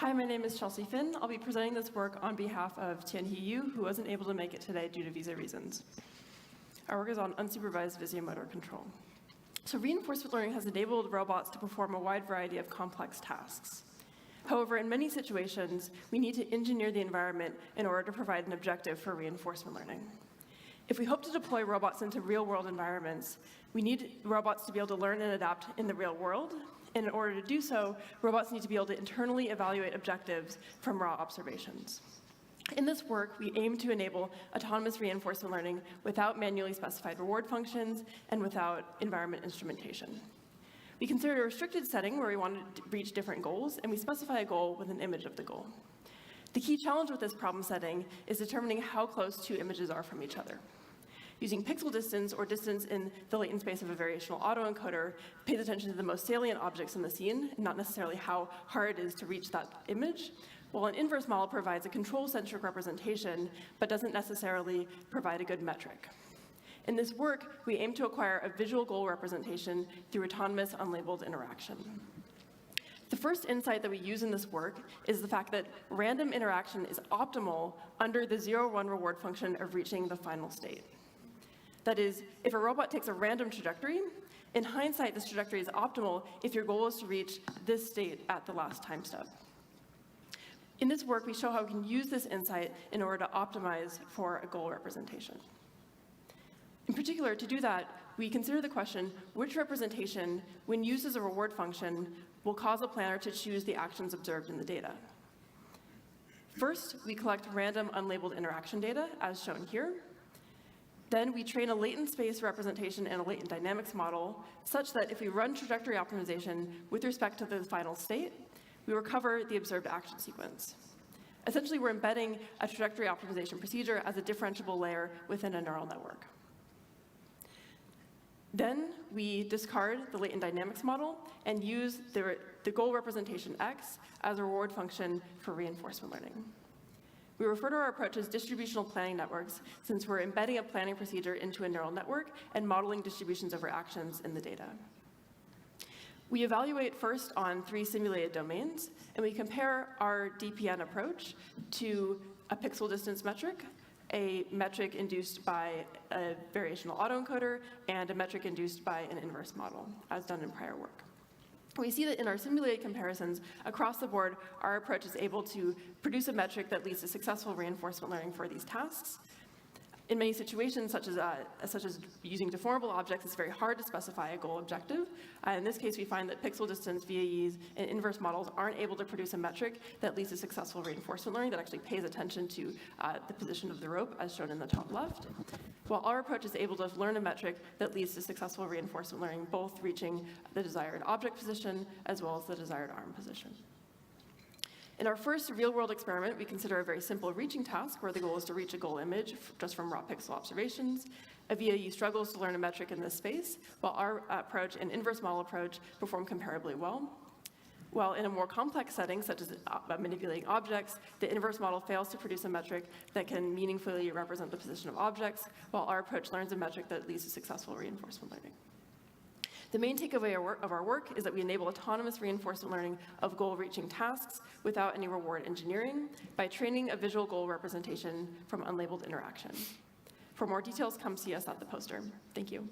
Hi, my name is Chelsea Finn. I'll be presenting this work on behalf of Tianhe, who wasn't able to make it today due to visa reasons. Our work is on unsupervised visuomotor control. So reinforcement learning has enabled robots to perform a wide variety of complex tasks. However, in many situations, we need to engineer the environment in order to provide an objective for reinforcement learning. If we hope to deploy robots into real-world environments, we need robots to be able to learn and adapt in the real world. And in order to do so, robots need to be able to internally evaluate objectives from raw observations. In this work, we aim to enable autonomous reinforcement learning without manually specified reward functions and without environment instrumentation. We considered a restricted setting where we wanted to reach different goals, and we specify a goal with an image of the goal. The key challenge with this problem setting is determining how close two images are from each other. Using pixel distance, or distance in the latent space of a variational autoencoder, pays attention to the most salient objects in the scene, not necessarily how hard it is to reach that image, while an inverse model provides a control-centric representation, but doesn't necessarily provide a good metric. In this work, we aim to acquire a visual goal representation through autonomous unlabeled interaction. The first insight that we use in this work is the fact that random interaction is optimal under the 0-1 reward function of reaching the final state. That is, if a robot takes a random trajectory, in hindsight, this trajectory is optimal if your goal is to reach this state at the last time step. In this work, we show how we can use this insight in order to optimize for a goal representation. In particular, to do that, we consider the question, which representation, when used as a reward function, will cause a planner to choose the actions observed in the data? First, we collect random unlabeled interaction data, as shown here. Then we train a latent space representation and a latent dynamics model such that if we run trajectory optimization with respect to the final state, we recover the observed action sequence. Essentially, we're embedding a trajectory optimization procedure as a differentiable layer within a neural network. Then we discard the latent dynamics model and use the goal representation X as a reward function for reinforcement learning. We refer to our approach as distributional planning networks, since we're embedding a planning procedure into a neural network and modeling distributions over actions in the data. We evaluate first on 3 simulated domains, and we compare our DPN approach to a pixel distance metric, a metric induced by a variational autoencoder, and a metric induced by an inverse model, as done in prior work. We see that in our simulated comparisons, across the board, our approach is able to produce a metric that leads to successful reinforcement learning for these tasks. In many situations, such as using deformable objects, it's very hard to specify a goal objective. In this case, we find that pixel distance, VAEs, and inverse models aren't able to produce a metric that leads to successful reinforcement learning that actually pays attention to the position of the rope, as shown in the top left, while our approach is able to learn a metric that leads to successful reinforcement learning, both reaching the desired object position as well as the desired arm position. In our first real-world experiment, we consider a very simple reaching task where the goal is to reach a goal image just from raw pixel observations. A VAE struggles to learn a metric in this space, while our approach and inverse model approach perform comparably well. While in a more complex setting, such as manipulating objects, the inverse model fails to produce a metric that can meaningfully represent the position of objects, while our approach learns a metric that leads to successful reinforcement learning. The main takeaway of our work is that we enable autonomous reinforcement learning of goal-reaching tasks without any reward engineering by training a visual goal representation from unlabeled interaction. For more details, come see us at the poster. Thank you.